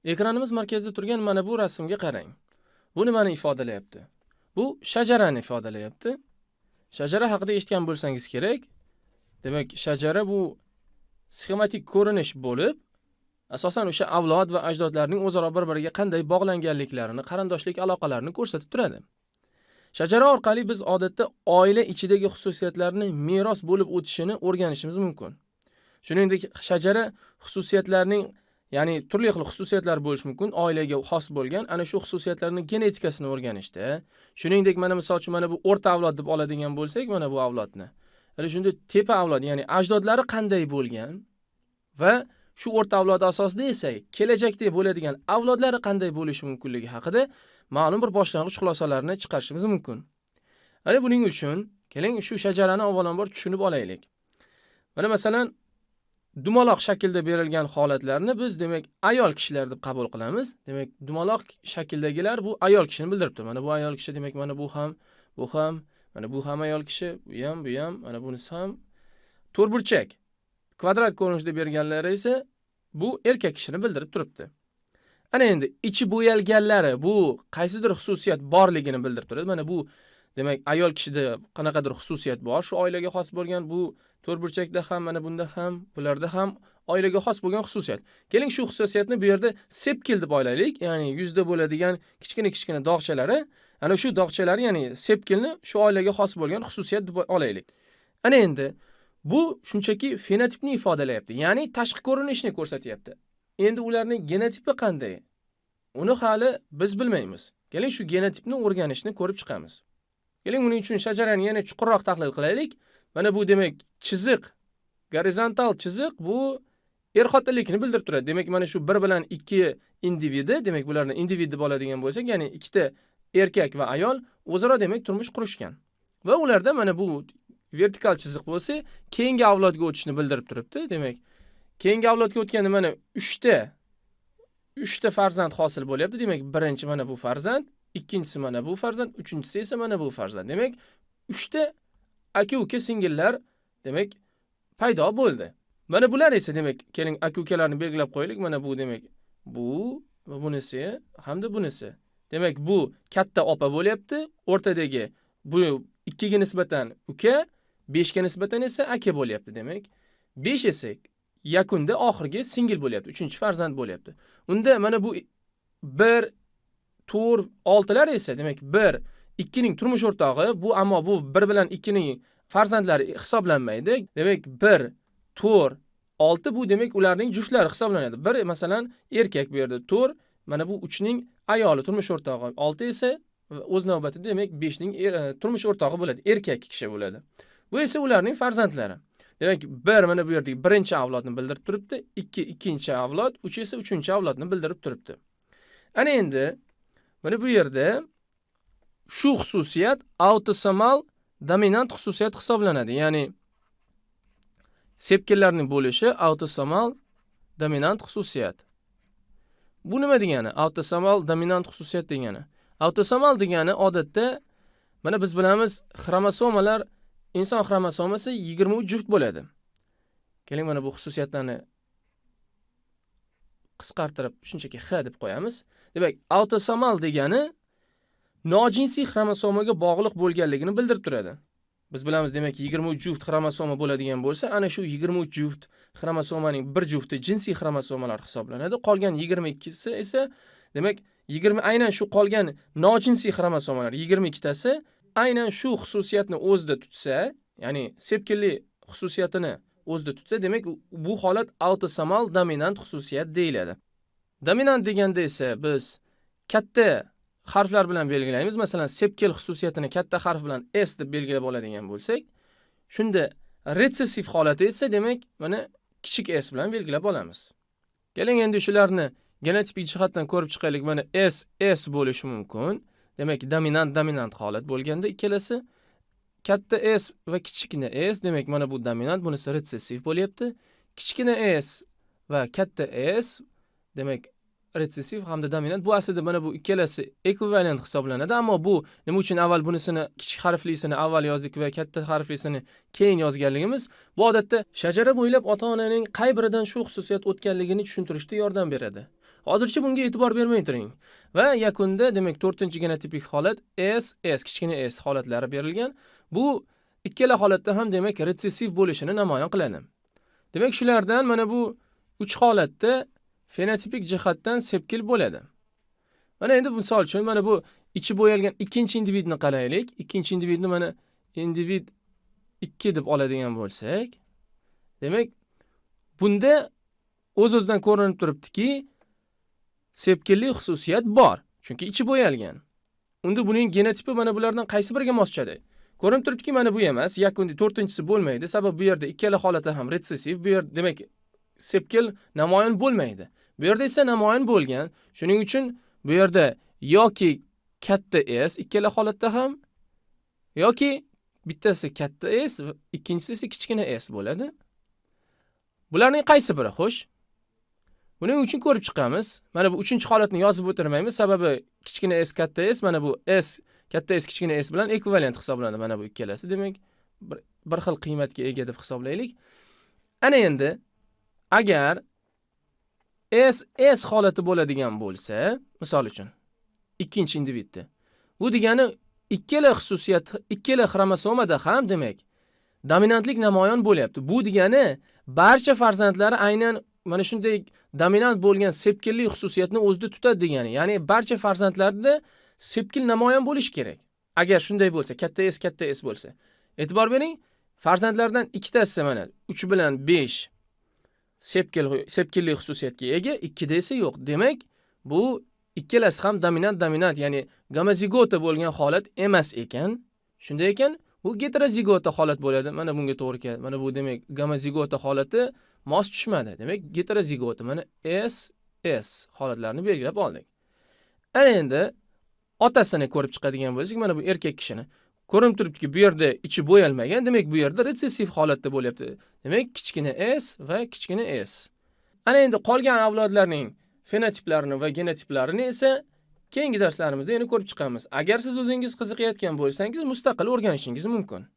Ekranimiz markazida turgan mana bu rasmga qarang. Bu nimani ifodalayapti? Bu shajarani ifodalayapti. Shajara haqida eshitgan bo'lsangiz kerak. Demak, shajara bu sxematik ko'rinish bo'lib, asosan o'sha avlod va ajdodlarning o'zaro bir-biriga qanday bog'langanliklarini, qarindoshlik aloqalarini ko'rsatib turadi. Shajara orqali biz odatda oila ichidagi xususiyatlarni meros bo'lib o'tishini o'rganishimiz mumkin. Shuningdek, shajara xususiyatlarining, ya'ni turli xil xususiyatlar bo'lishi mumkin, oilaga xos bo'lgan ana shu xususiyatlarning genetikasini o'rganishda. Shuningdek, mana misol uchun mana bu o'rta avlod deb oladigan bo'lsak, mana bu avlodni. Ana shunda tepa avlod, ya'ni ajdodlari qanday bo'lgan va shu o'rta avlod asosida esa kelajakda bo'ladigan avlodlari qanday bo'lishi mumkinligi haqida ma'lum bir boshlang'ich xulosalarni chiqarishimiz mumkin. Mana buning uchun keling shu shajarani avvalambor tushunib olaylik. Mana masalan, dumaloq shaklda berilgan holatlarni biz demak ayol kishilar deb qabul qilamiz. Demak, dumaloq shakldagilar bu ayol kishini bildirib turadi. Mana bu ayol kishi, demak mana bu ham, mana bu ham ayol kishi, bu ham, mana bunisi ham to'rtburchak. Kvadrat ko'rinishda berganlari esa bu erkak kishini bildirib turibdi. Ana endi ichi bo'yalganlari bu qaysidir xususiyat borligini bildirib turadi. Mana bu demak ayol kishida qanaqadir xususiyat bor, shu oilaga xos bo'lgan, bu to'rtburchakda ham, mana bunda ham, bularda ham oilaga xos bo'lgan xususiyat. Keling shu xususiyatni bu yerda sepkil deb olaylik, ya'ni yuzda bo'ladigan kichkina dog'chalari, ana shu dog'chalari, ya'ni sepkilni shu oilaga xos bo'lgan xususiyat deb olaylik. Ana endi bu shunchaki fenotipni ifodalayapti, ya'ni tashqi ko'rinishni ko'rsatyapti. Endi ularning genotipi qanday? Uni hali biz bilmaymiz. Keling shu genotipni o'rganishni ko'rib chiqamiz. Keling buning uchun shajarani yana chuqurroq tahlil qilaylik. Mana bu demak chiziq, gorizontal chiziq bu er-xotinlikni bildirib turadi. Demak, mana shu 1 bilan 2 individi, demak bularni individ deb oladigan bo'lsak, ya'ni ikkita erkak va ayol o'zaro demak turmush qurishgan. Va ularda mana bu vertikal chiziq bo'lsa, keyingi avlodga o'tishni bildirib turibdi. Demak, keyingi avlodga o'tganda mana 3 ta farzand hosil bo'lyapti. Demak, birinchi mana bu farzand, ikkinchisi mana bu farzand, uchinchisi esa mana bu farzand. Demak, 3 ta aka-uka singillar demak paydo bo'ldi. Mana bular esa demak, keling aka-ukalarni belgilab qo'yaylik. Mana bu demak bu va bunisi hamda bunisi. Demak, bu katta opa bo'lyapti, o'rtadagi bu 2 ga nisbatan uka, 5 ga nisbatan esa aka bo'lyapti. Demak, 5 esa yakunda oxirgi singil bo'lyapti, 3-farzand bo'lyapti. Unda mana bu 1, 4, 6lar esa demak 1, 2 ning turmush o'rtog'i, bu ammo bu 1 bilan 2 ning farzandlari hisoblanmaydi. Demak 1, 4, 6 bu demak ularning juftlari hisoblanadi. Bir masalan erkak bu yerda 4, mana bu 3 ning ayoli turmush o'rtog'i, 6 esa o'z navbatida demak 5 ning turmush o'rtog'i bo'ladi, erkak kishi bo'ladi. Bu esa ularning farzandlari. Demak 1 mana bu yerdagi birinchi avlodni bildirib turibdi, 2 ikkinchi avlod, 3 esa uchinchi avlodni bildirib turibdi. Ana endi mana bu yerda shu xususiyat autosomal dominant xususiyat hisoblanadi. Ya'ni sepkillarning bo'lishi autosomal dominant xususiyat. Bu nima degani? Autosomal dominant xususiyat degani. Autosomal degani odatda mana biz bilamiz, xromosomalar, inson xromosomasi 23 juft bo'ladi. Keling mana bu xususiyatlarni qisqartirib shunchaki X deb qo'yamiz. Demak, autosomal degani nojinsiy xromosomaga bog'liq bo'lganligini bildirib turadi. Biz bilamiz, demak 23 juft xromosoma bo'ladigan bo'lsa, ana shu 23 juft xromosomaning bir jufti jinsiy xromosomalar hisoblanadi. Qolgan 22si esa demak aynan shu qolgan nojinsiy xromosomalar 22 tasi aynan shu xususiyatni o'zida tutsa, ya'ni sepkilli xususiyatini o'zida tutsa, demak bu holat autosomal dominant xususiyat deyiladi. Dominant deganda esa biz katta harflar bilan belgilaymiz. Masalan, sepkil xususiyatini katta harf bilan S deb belgilab oladigan bo'lsak, shunda resessiv holati esa demak mana kichik S bilan belgilab olamiz. Keling endi shularni genotipik jihatdan ko'rib chiqaylik. Mana S bo'lishi mumkin. Demak, dominant holat bo'lganda ikkalasi katta S va kichikna S, demak mana bu dominant, bunisi resessiv bo'lyapti. Kichkina S va katta S demak retsessiv hamda dominant. Bu aslida mana bu ikkalasi ekvivalent hisoblanadi, ammo bu nima uchun avval bunisini kichik harflisini avval yozdik va katta harflisini keyin yozganligimiz bu odatda shajara bo'ylab ota-onaning qay biridan shu xususiyat o'tganligini tushuntirishda yordam beradi. Hozircha bunga e'tibor bermay turing. Va yakunda demak 4-genotipik holat S kichkina s holatlari berilgan. Bu ikkala holatda ham demak retsessiv bo'lishini namoyon qiladi. Demak shulardan mana bu 3 holatda fenotipik jihatdan sepkil bo'ladi. Mana endi misol uchun mana bu ichi bo'yalgan ikkinchi individni qaraylik. Ikkinchi individni mana individ 2 deb oladigan bo'lsak, demak bunda o'z-o'zidan ko'rinib turibdiki, sepkilli xususiyat bor, chunki ichi bo'yalgan. Unda buning genotipi mana bulardan qaysi biriga mos tushadi? Ko'rinib turibdiki, mana bu emas, yakunda 4-si bo'lmaydi. Sababi bu yerda ikkala holatda ham retsessiv, bu yer demak sepkil namoyon bo'lmaydi. Bu yerda esa namoyon bo'lgan. Shuning uchun bu yerda yoki katta S ikkala holatda ham yoki bittasi katta S, ikkinchisi esa kichkina s bo'ladi. Bularning qaysi biri xo'sh? Buning uchun ko'rib chiqamiz. Mana bu 3-holatni yozib o'tirmaymiz, sababi kichkina s katta s, mana bu s katta s kichkina s bilan ekvivalent hisoblanadi. Mana bu ikkalasi, demak bir xil qiymatga ega deb hisoblaylik. Ana endi agar S holati bo'ladigan bo'lsa, misol uchun ikkinchi individda, bu degani ikkala xususiyat, ikkala xromosomada ham demak dominantlik namoyon bo'lyapti. Bu degani barcha farzandlari aynan mana shunday dominant bo'lgan sepkilli xususiyatni o'zida tutadi degani. Ya'ni barcha farzandlarda sepkil namoyon bo'lishi kerak. Agar shunday bo'lsa, katta S bo'lsa. E'tibor bering, farzandlardan ikkitasi mana 3 bilan 5 sepkilli xususiyatga ega, ikkida esa yo'q. Demak, bu ikkalasi ham dominant, ya'ni gomozigota bo'lgan holat emas ekan. Shunday ekan, bu heterozigota holat bo'ladi. Mana bunga to'g'ri keladi. Mana bu demak gomozigota holati mos tushmadi. Demak, heterozigota mana S holatlarini belgilab oldik. Endi otasini ko'rib chiqadigan bo'lsak, mana bu erkak kishini ko'rinib turibdiki, bu yerda ichi bo'yalmagan, demak bu yerda retsessiv holatda bo'lyapti. Demak, kichkina s va kichkina s. Ana endi qolgan avlodlarning fenotiplarini va genotiplarini esa keyingi darslarimizda yana ko'rib chiqamiz. Agar siz o'zingiz qiziqayotgan bo'lsangiz, mustaqil o'rganishingiz mumkin.